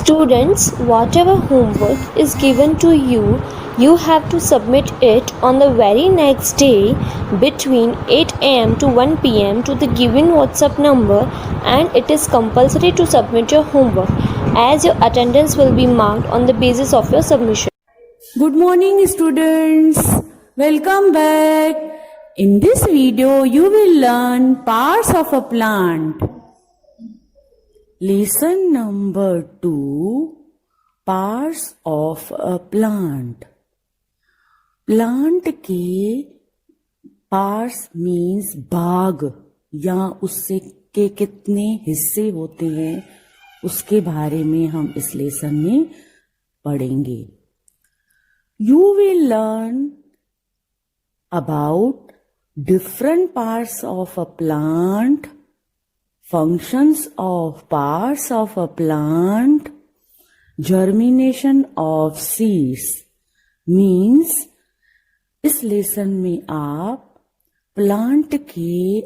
Students, whatever homework is given to you, you have to submit it on the very next day between 8 am to 1 pm to the given WhatsApp number, and it is compulsory to submit your homework as your attendance will be marked on the basis of your submission. Good morning, students. Welcome back. In this video, you will learn parts of a plant. Lesson number 2, parts of a plant. Plant के parts means भाग या उससे के कितने हिस्से होते हैं उसके बारे में हम इस लेसन में पढ़ेंगे. You will learn about different parts of a plant, functions of parts of a plant, germination of seeds. Means इस लेसन में आप प्लांट के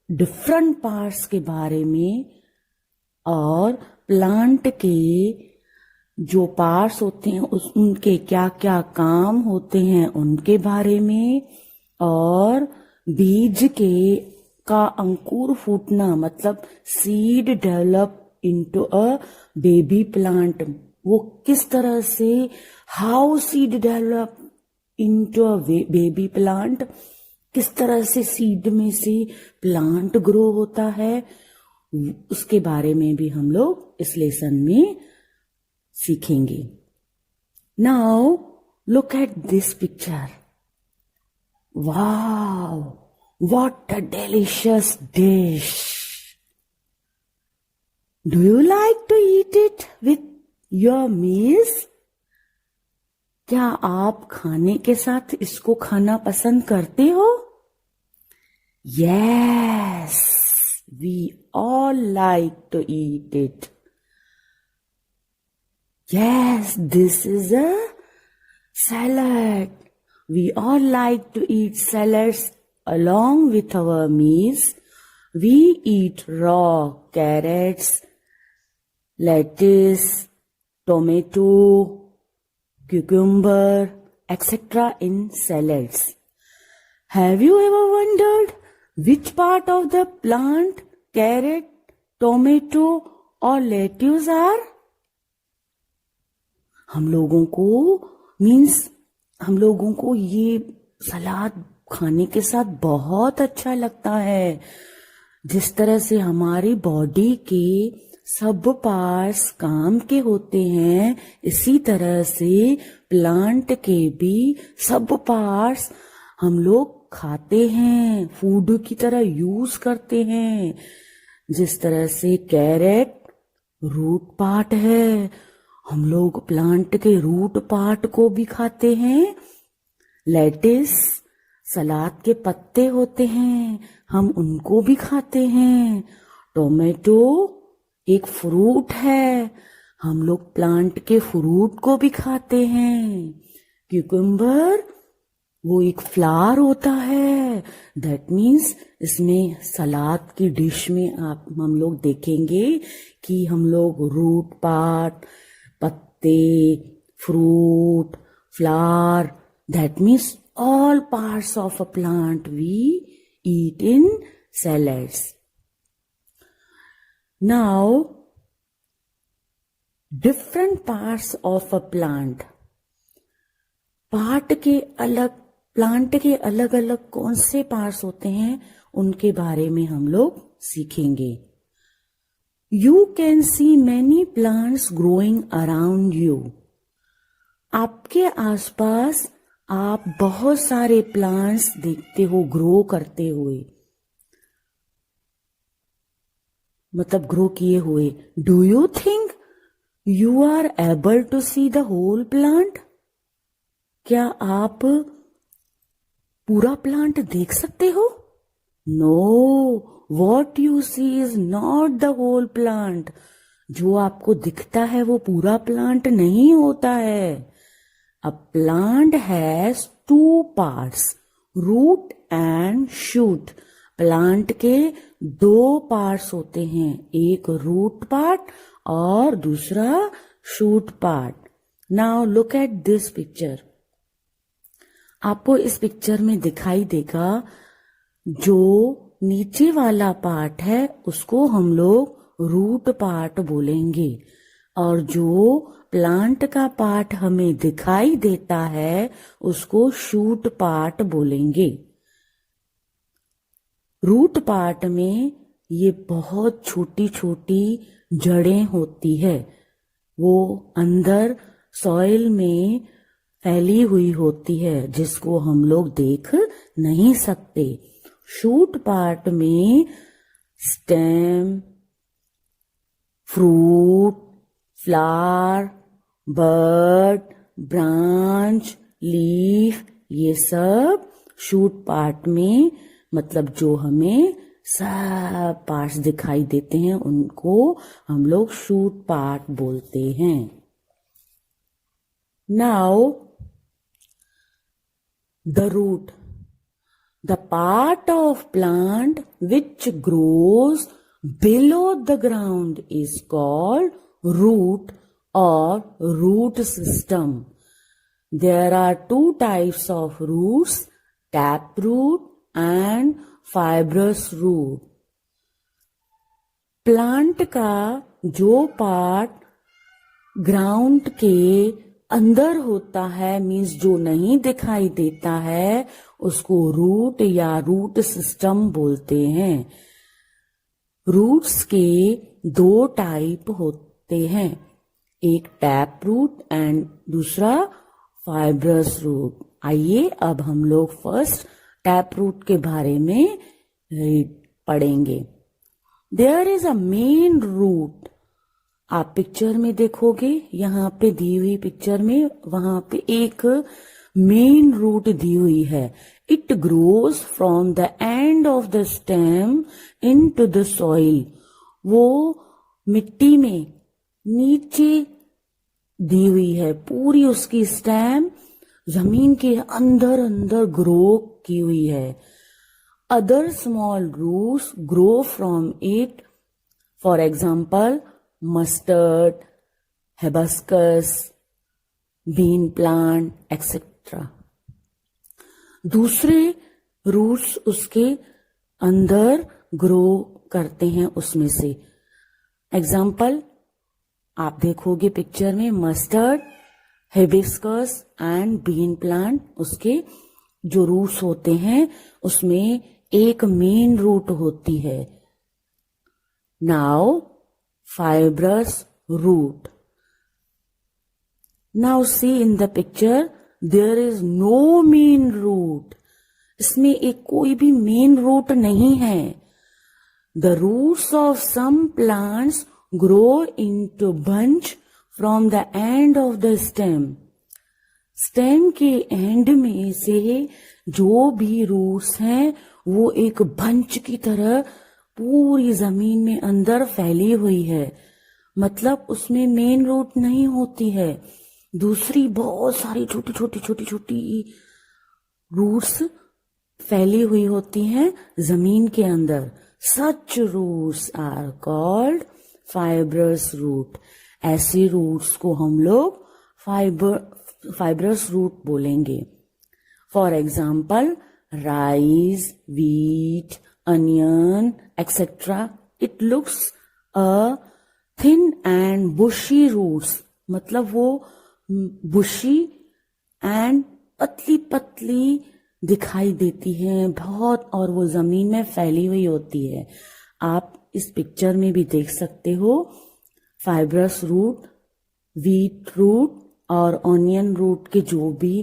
डिफरेंट पार्ट्स के बारे में और प्लांट के जो पार्ट्स होते हैं उनके क्या क्या काम होते हैं उनके बारे में, और बीज के का अंकुर फूटना मतलब seed develop into a baby plant, वो किस तरह से, how seed develop into a baby plant, किस तरह से सीड में से प्लांट ग्रो होता है, उसके बारे में भी हम लोग इस लेसन में सीखेंगे. Now look at this picture. Wow, what a delicious dish. Do you like to eat it with your meals? क्या आप खाने के साथ इसको खाना पसंद करते हो? Yes, we all like to eat it. Yes, this is a salad. We all like to eat salads along with our meals. We eat raw carrots, lettuce, tomato, cucumber, etc. in salads. Have you ever wondered which part of the plant carrot, tomato or lettuce are? हम लोगों को ये सलाद खाने के साथ बहुत अच्छा लगता है. जिस तरह से हमारी बॉडी के सब पार्ट्स काम के होते हैं, इसी तरह से प्लांट के भी सब पार्ट्स हम लोग खाते हैं, फूड की तरह यूज करते हैं. जिस तरह से कैरेट रूट पार्ट है, हम लोग प्लांट के रूट पार्ट को भी खाते हैं. लेटिस सलाद के पत्ते होते हैं, हम उनको भी खाते हैं. टोमेटो एक फ्रूट है, हम लोग प्लांट के फ्रूट को भी खाते हैं. क्यूकम्बर वो एक फ्लावर होता है. दैट मीन्स इसमें सलाद की डिश में हम लोग देखेंगे कि हम लोग रूट पार्ट, पत्ते, fruit, flower, that means all parts of a plant we eat in salads. Now, different parts of a plant. Plant के अलग अलग कौन से पार्ट्स होते हैं उनके बारे में हम लोग सीखेंगे. You can see many plants growing around you. आपके आसपास आप बहुत सारे प्लांट्स देखते हो ग्रो करते हुए, मतलब ग्रो किए हुए. Do you think you are able to see the whole plant? क्या आप पूरा प्लांट देख सकते हो? No, what you see is not the whole plant. जो आपको दिखता है वो पूरा प्लांट नहीं होता है. A plant has two parts, root and shoot. Plant के दो पार्ट्स होते हैं, एक रूट पार्ट और दूसरा shoot part. Now look at this picture. आपको इस पिक्चर में दिखाई देगा जो नीचे वाला पार्ट है उसको हम लोग रूट पार्ट बोलेंगे, और जो प्लांट का पार्ट हमें दिखाई देता है उसको शूट पार्ट बोलेंगे. रूट पार्ट में ये बहुत छोटी छोटी जड़ें होती है, वो अंदर सॉइल में फैली हुई होती है जिसको हम लोग देख नहीं सकते. शूट पार्ट में stem, fruit, flower, bird, branch, leaf, ये सब शूट पार्ट में, मतलब जो हमें सब पार्ट्स दिखाई देते हैं उनको हम लोग शूट पार्ट बोलते हैं. Now the root, the part of plant which grows below the ground is called root or root system. There are two types of roots, taproot and fibrous root. Plant का जो part ground के अंदर होता है, means जो नहीं दिखाई देता है, उसको रूट या रूट सिस्टम बोलते हैं. रूट्स के दो टाइप होते हैं, एक टैप रूट एंड दूसरा फाइब्रस रूट. आइए अब हम लोग फर्स्ट टैप रूट के बारे में पढ़ेंगे. There is a main root. आप पिक्चर में देखोगे, यहाँ पे दी हुई पिक्चर में वहां पे एक मेन रूट दी हुई है. It grows from the end of the stem into the soil. वो मिट्टी में नीचे दी हुई है, पूरी उसकी स्टेम जमीन के अंदर अंदर ग्रो की हुई है. Other small roots grow from it, for example mustard, hibiscus, bean plant, etc. दूसरे रूट्स उसके अंदर ग्रो करते हैं उसमें से. एग्जाम्पल आप देखोगे पिक्चर में, mustard, hibiscus and bean plant, उसके जो रूट्स होते हैं उसमें एक मेन रूट होती है. Now fibrous root. Now see in the picture, there is no main root. इसमें एक कोई भी मेन रूट नहीं है. The roots of some plants grow into bunch from the end of the stem. Stem के and में से जो भी रूट्स हैं वो एक बंच की तरह पूरी जमीन में अंदर फैली हुई है, मतलब उसमें मेन रूट नहीं होती है. दूसरी बहुत सारी छोटी छोटी छोटी छोटी रूट्स फैली हुई होती हैं जमीन के अंदर. Such roots are called fibrous root. ऐसी रूट्स को हम लोग फाइब्रस रूट बोलेंगे. For example rice, wheat, onion, etc. It looks a thin and bushy roots. मतलब वो bushy and पतली पतली दिखाई देती है बहुत, और वो जमीन में फैली हुई होती है. आप इस पिक्चर में भी देख सकते हो फाइब्रस रूट, व्हीट रूट और ऑनियन रूट के जो भी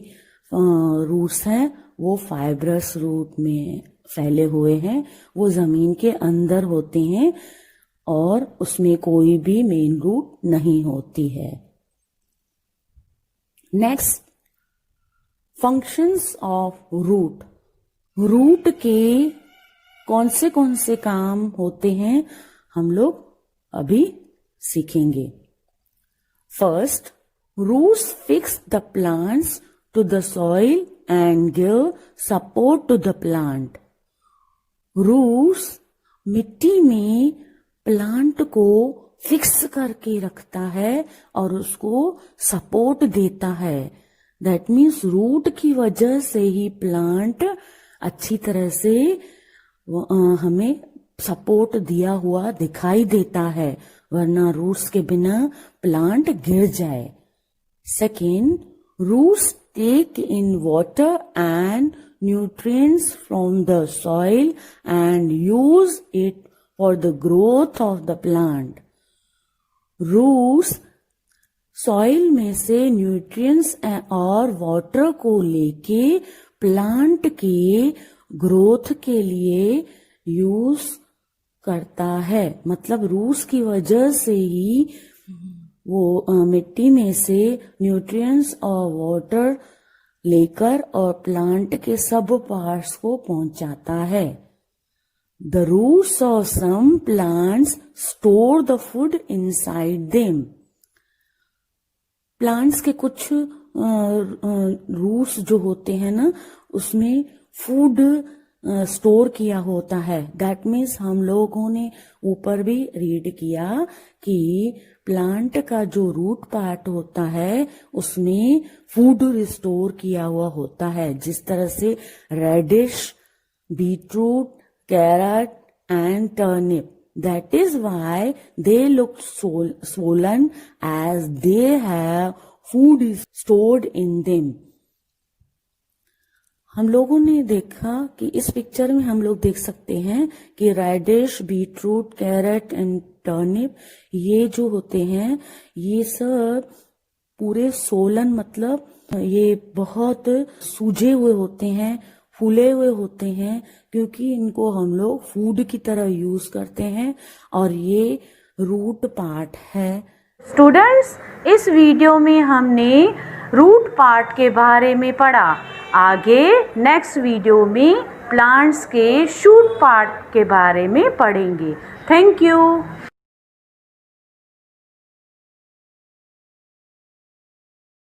रूट्स हैं वो फाइब्रस रूट में फैले हुए हैं. वो जमीन के अंदर होते हैं और उसमें कोई भी मेन रूट नहीं होती है. Next, functions of root. Root के कौन से काम होते हैं हम लोग अभी सीखेंगे. First, roots fix the plants to the soil and give support to the plant. Roots मिट्टी में प्लांट को फिक्स करके रखता है और उसको सपोर्ट देता है। दैट मीन्स रूट की वजह से ही प्लांट अच्छी तरह से हमें सपोर्ट दिया हुआ दिखाई देता है, वरना रूट्स के बिना प्लांट गिर जाए। Second, roots take in water and nutrients from the soil and use it for the growth of the plant. Roots soil में से न्यूट्रिएंट्स और वाटर को लेके प्लांट के ग्रोथ के लिए यूज करता है। मतलब रूट्स की वजह से ही वो मिट्टी में से न्यूट्रिएंट्स और वाटर लेकर और प्लांट के सब पार्ट्स को पहुंचाता है। The roots of some plants store the food inside them. Plants के कुछ रूट्स जो होते हैं ना, उसमें फूड स्टोर किया होता है। दैट मीन्स हम लोगों ने ऊपर भी रीड किया कि प्लांट का जो रूट पार्ट होता है उसमें फूड स्टोर किया हुआ होता है, जिस तरह से radish, beetroot, carrot and turnip. That is why they look swollen, as they have food is stored in them. हम लोगों ने देखा कि इस पिक्चर में हम लोग देख सकते हैं कि radish, beetroot, carrot and turnip, ये जो होते हैं ये सब पूरे सोलन, मतलब ये बहुत सूजे हुए होते हैं, फूले हुए होते हैं, क्योंकि इनको हम लोग फूड की तरह यूज करते हैं और ये रूट पार्ट है। स्टूडेंट्स, इस वीडियो में हमने रूट पार्ट के बारे में पढ़ा। आगे नेक्स्ट वीडियो में प्लांट्स के शूट पार्ट के बारे में पढ़ेंगे। Thank you.